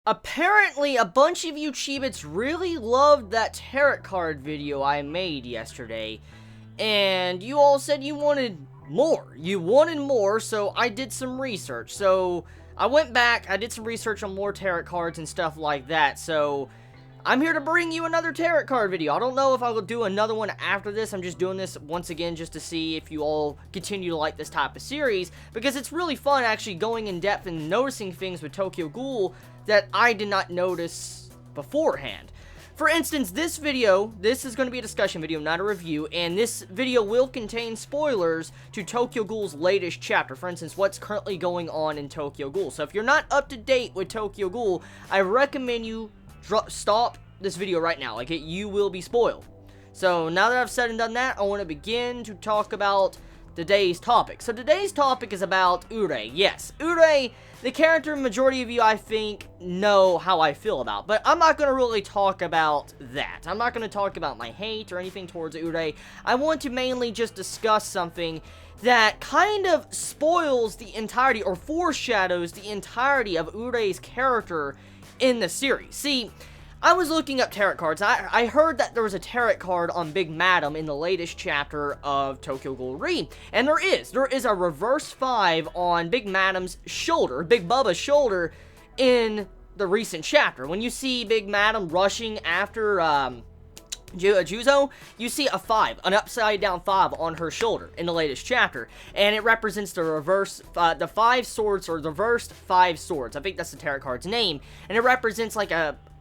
Apparently, a bunch of you Chibits really loved that tarot card video I made yesterday, and you all said you wanted more. You wanted more, so I did some research. So, I went back, I did some research on more tarot cards and stuff like that, so I'm here to bring you another tarot card video. I don't know if I will do another one after this. I'm just doing this once again just to see if you all continue to like this type of series, because it's really fun actually going in depth and noticing things with Tokyo Ghoul that I did not notice beforehand. For instance, this video, this is going to be a discussion video, not a review, and this video will contain spoilers to Tokyo Ghoul's latest chapter. For instance, what's currently going on in Tokyo Ghoul. So if you're not up to date with Tokyo Ghoul, I recommend you stop this video right now. Like, you will be spoiled. So now that I've said and done that, I want to begin to talk about today's topic. So today's topic is about Urie. Yes, Urie, the character majority of you, I think, know how I feel about. But I'm not going to really talk about that. I'm not going to talk about my hate or anything towards Urie. I want to mainly just discuss something that kind of spoils the entirety or foreshadows the entirety of Urie's character in the series. See, I was looking up tarot cards. I heard that there was a tarot card on Big Madam in the latest chapter of Tokyo Ghoul Re, and there is a reverse 5 on Big Madam's shoulder, Big Bubba's shoulder, in the recent chapter. When you see Big Madam rushing after Juzo, you see a 5, an upside down 5 on her shoulder in the latest chapter, and it represents the reverse, the 5 swords, or the reversed 5 swords. I think that's the tarot card's name, and it represents like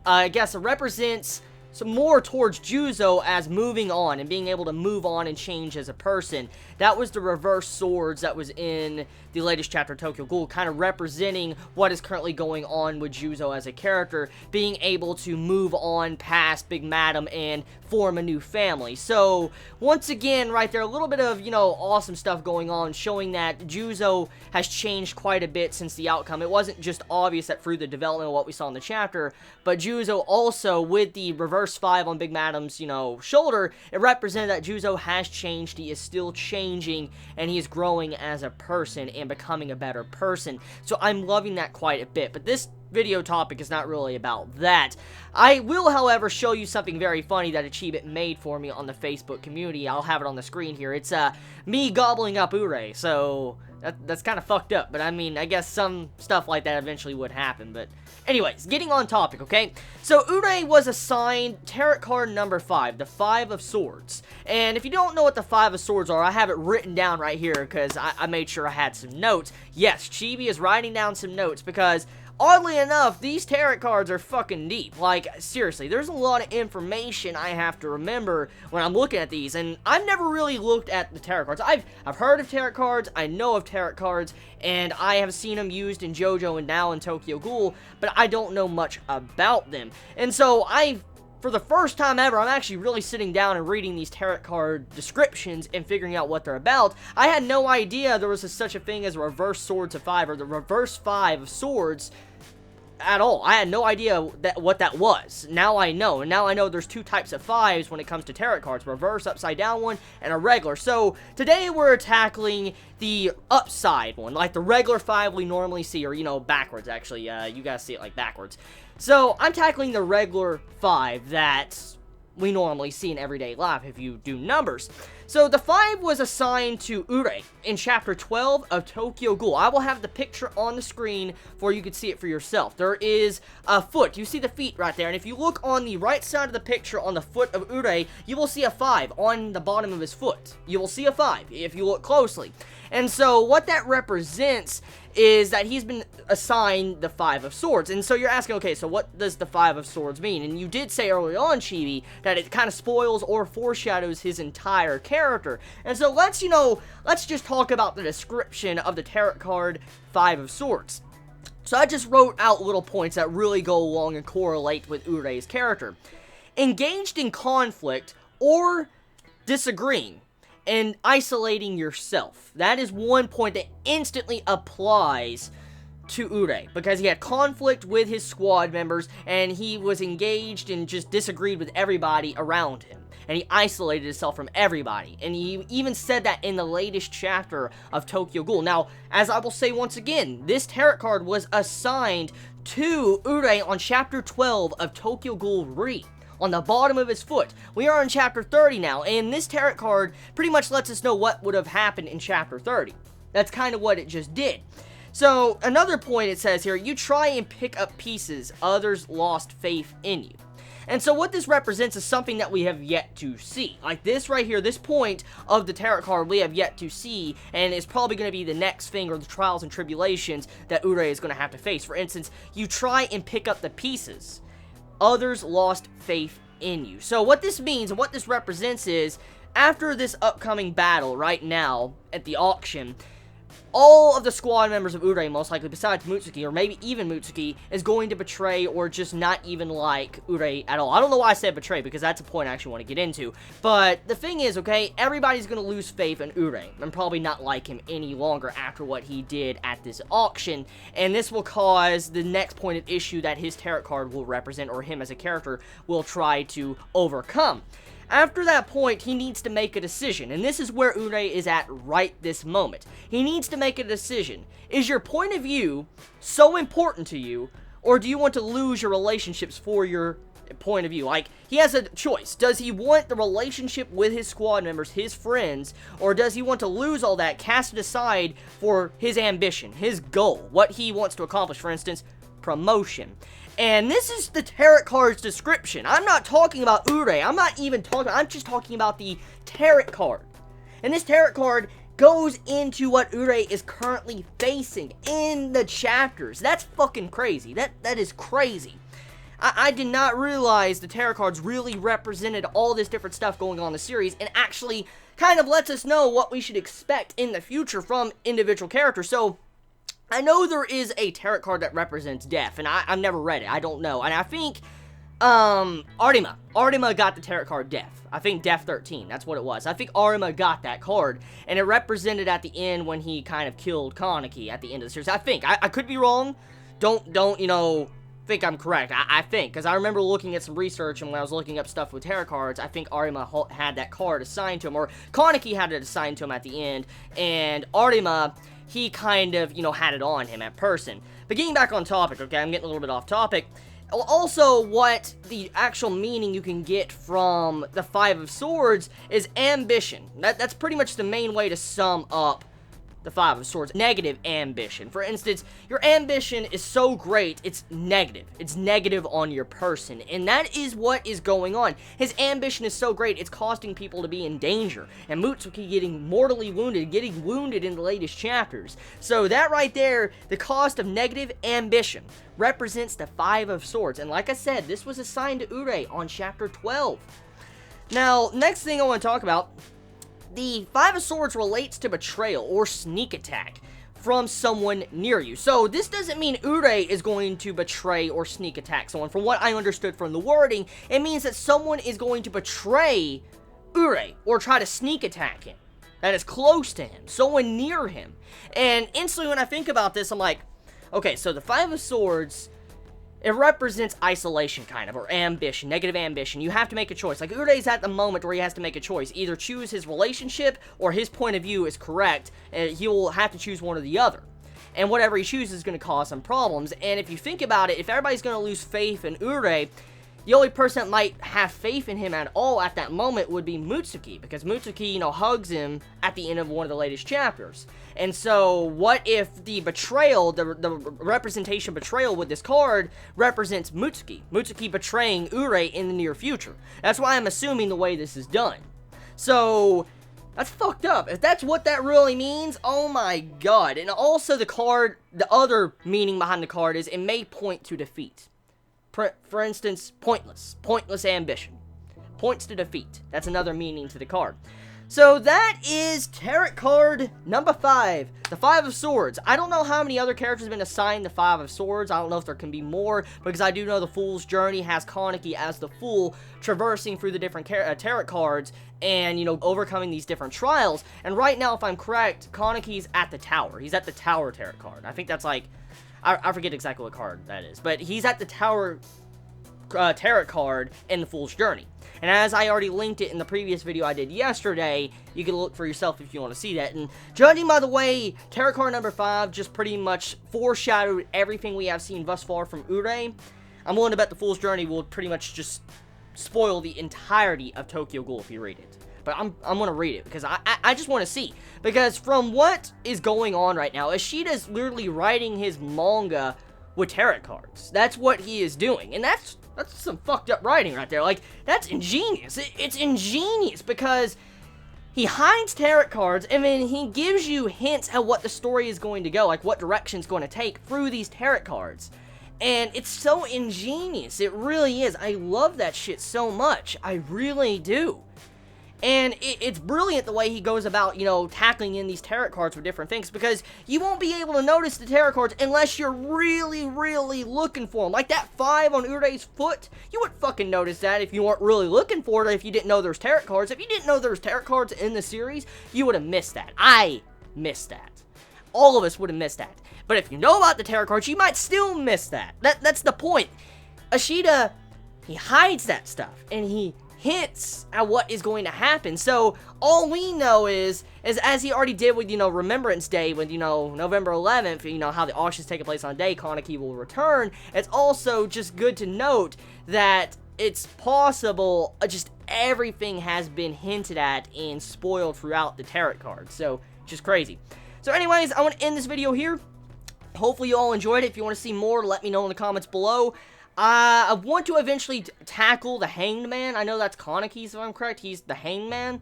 I guess it represents some more towards Juzo as moving on and being able to move on and change as a person. That was the reverse swords that was in the latest chapter of Tokyo Ghoul, kind of representing what is currently going on with Juzo as a character, being able to move on past Big Madam and form a new family. So, once again, right there, a little bit of, awesome stuff going on, showing that Juzo has changed quite a bit since the outcome. It wasn't just obvious that through the development of what we saw in the chapter, but Juzo also, with the reverse 5 on Big Madam's, shoulder, it represented that Juzo has changed, he is still changing, and he is growing as a person and becoming a better person. So I'm loving that quite a bit, but this video topic is not really about that. I will, however, show you something very funny that a Chibit made for me on the Facebook community. I'll have it on the screen here. It's me gobbling up Urie, so that's kind of fucked up, but I mean, I guess some stuff like that eventually would happen. But anyways, getting on topic, okay? So Urie was assigned tarot card number 5, the 5 of Swords. And if you don't know what the 5 of Swords are, I have it written down right here because I made sure I had some notes. Yes, Chibi is writing down some notes because, oddly enough, these tarot cards are fucking deep. Like, seriously, there's a lot of information I have to remember when I'm looking at these, and I've never really looked at the tarot cards. I've heard of tarot cards, I know of tarot cards, and I have seen them used in JoJo and now in Tokyo Ghoul, but I don't know much about them. And so for the first time ever, I'm actually really sitting down and reading these tarot card descriptions and figuring out what they're about. I had no idea there was such a thing as a reverse swords of 5, or the reverse 5 of swords at all. I had no idea what that was. Now I know, and now I know there's 2 types of 5s when it comes to tarot cards, reverse upside down one and a regular. So today we're tackling the upside one, like the regular 5 we normally see, or backwards actually. You guys see it like backwards. So I'm tackling the regular 5 that we normally see in everyday life if you do numbers. So the 5 was assigned to Urie in chapter 12 of Tokyo Ghoul. I will have the picture on the screen for you could see it for yourself. There is a foot. You see the feet right there, and if you look on the right side of the picture on the foot of Urie, you will see a 5 on the bottom of his foot. You will see a 5 if you look closely. And so what that represents is that he's been assigned the 5 of Swords. And so you're asking, okay, so what does the 5 of Swords mean? And you did say early on, Chibi, that it kind of spoils or foreshadows his entire character. And so let's just talk about the description of the tarot card 5 of Swords. So I just wrote out little points that really go along and correlate with Urie's character. Engaged in conflict or disagreeing and isolating yourself. That is one point that instantly applies to Urie, because he had conflict with his squad members, and he was engaged and just disagreed with everybody around him. And he isolated himself from everybody. And he even said that in the latest chapter of Tokyo Ghoul. Now, as I will say once again, this tarot card was assigned to Urie on Chapter 12 of Tokyo Ghoul on the bottom of his foot. We are in Chapter 30 now, and this tarot card pretty much lets us know what would have happened in Chapter 30. That's kind of what it just did. So, another point it says here, you try and pick up pieces, others lost faith in you. And so what this represents is something that we have yet to see. Like this right here, this point of the tarot card we have yet to see, and it's probably going to be the next thing, or the trials and tribulations that Urie is going to have to face. For instance, you try and pick up the pieces. Others lost faith in you. So what this means, and what this represents is, after this upcoming battle right now at the auction, all of the squad members of Urie, most likely, besides Mutsuki, or maybe even Mutsuki, is going to betray or just not even like Urie at all. I don't know why I said betray, because that's a point I actually want to get into. But the thing is, okay, everybody's going to lose faith in Urie, and probably not like him any longer after what he did at this auction. And this will cause the next point of issue that his tarot card will represent, or him as a character will try to overcome. After that point, he needs to make a decision, and this is where Urie is at right this moment. He needs to make a decision. Is your point of view so important to you, or do you want to lose your relationships for your point of view? Like, he has a choice. Does he want the relationship with his squad members, his friends, or does he want to lose all that, cast it aside for his ambition, his goal, what he wants to accomplish? For instance, promotion. And this is the tarot card's description. I'm not talking about Urie. I'm just talking about the tarot card. And this tarot card goes into what Urie is currently facing in the chapters. That's fucking crazy. That is crazy. I did not realize the tarot cards really represented all this different stuff going on in the series, and actually kind of lets us know what we should expect in the future from individual characters. So, I know there is a tarot card that represents death, and I've never read it. I don't know. And I think, Arima got the tarot card Death. I think Death 13, that's what it was. I think Arima got that card, and it represented at the end when he kind of killed Kaneki at the end of the series. I think. I could be wrong. Don't, you know, think I'm correct. I think, because I remember looking at some research, and when I was looking up stuff with tarot cards, I think Arima had that card assigned to him, or Kaneki had it assigned to him at the end, and Arima, he kind of, you know, had it on him at person. But getting back on topic, okay, I'm getting a little bit off topic. Also, what the actual meaning you can get from the Five of Swords is ambition. That's pretty much the main way to sum up the Five of Swords. Negative ambition. For instance, your ambition is so great, it's negative. It's negative on your person, and that is what is going on. His ambition is so great, it's costing people to be in danger, and Mutsuki getting mortally wounded, getting wounded in the latest chapters. So that right there, the cost of negative ambition, represents the Five of Swords, and like I said, this was assigned to Urie on Chapter 12. Now, next thing I want to talk about, the Five of Swords relates to betrayal or sneak attack from someone near you. So this doesn't mean Urie is going to betray or sneak attack someone. From what I understood from the wording, it means that someone is going to betray Urie or try to sneak attack him. That is close to him, someone near him. And instantly when I think about this, I'm like, okay, so the Five of Swords, it represents isolation, kind of, or ambition, negative ambition. You have to make a choice. Like, Urie's at the moment where he has to make a choice. Either choose his relationship, or his point of view is correct, and he will have to choose one or the other. And whatever he chooses is going to cause some problems. And if you think about it, if everybody's going to lose faith in Urie, the only person that might have faith in him at all at that moment would be Mutsuki, because Mutsuki, you know, hugs him at the end of one of the latest chapters. And so, what if the betrayal, the representation of betrayal with this card represents Mutsuki? Mutsuki betraying Urie in the near future. That's why I'm assuming the way this is done. So, that's fucked up. If that's what that really means, oh my god. And also the card, the other meaning behind the card is it may point to defeat. For instance, pointless ambition. Points to defeat. That's another meaning to the card. So that is tarot card number 5, the Five of Swords. I don't know how many other characters have been assigned the Five of Swords. I don't know if there can be more, because I do know the Fool's Journey has Kaneki as the Fool, traversing through the different tarot cards and, you know, overcoming these different trials. And right now, if I'm correct, Kaneki's at the Tower. He's at the Tower tarot card. I think that's like, I forget exactly what card that is, but he's at the Tower tarot card in the Fool's Journey. And as I already linked it in the previous video I did yesterday, you can look for yourself if you want to see that. And judging by the way tarot card number 5 just pretty much foreshadowed everything we have seen thus far from Urie, I'm willing to bet the Fool's Journey will pretty much just spoil the entirety of Tokyo Ghoul if you read it. But I'm gonna read it, because I just want to see. Because from what is going on right now, Ishida's literally writing his manga with tarot cards. That's what he is doing. And that's some fucked up writing right there. Like, that's ingenious. It's ingenious, because he hides tarot cards, and then he gives you hints at what the story is going to go, like what direction it's going to take through these tarot cards. And it's so ingenious. It really is. I love that shit so much. I really do. And it's brilliant the way he goes about, you know, tackling in these tarot cards for different things, because you won't be able to notice the tarot cards unless you're really, really looking for them. Like that 5 on Urie's foot, you wouldn't fucking notice that if you weren't really looking for it, if you didn't know there's tarot cards. If you didn't know there's tarot cards in the series, you would have missed that. I missed that. All of us would have missed that. But if you know about the tarot cards, you might still miss that. That's the point. Ishida, he hides that stuff, and he hints at what is going to happen. So all we know is as he already did with, you know, Remembrance Day, with, you know, November 11th, you know, how the auction's taking place on a day, Kaneki will return. It's also just good to note that it's possible just everything has been hinted at and spoiled throughout the tarot cards. So just crazy. So anyways, I want to end this video here. Hopefully you all enjoyed it. If you want to see more, let me know in the comments below. I want to eventually tackle the Hanged Man. I know that's Kaneki's, if I'm correct. He's the Hanged Man.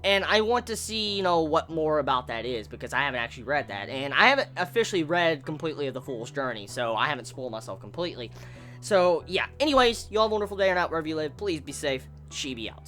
And I want to see, you know, what more about that is, because I haven't actually read that. And I haven't officially read completely of The Fool's Journey, so I haven't spoiled myself completely. So, yeah. Anyways, you all have a wonderful day or night wherever you live. Please be safe. Chibi out.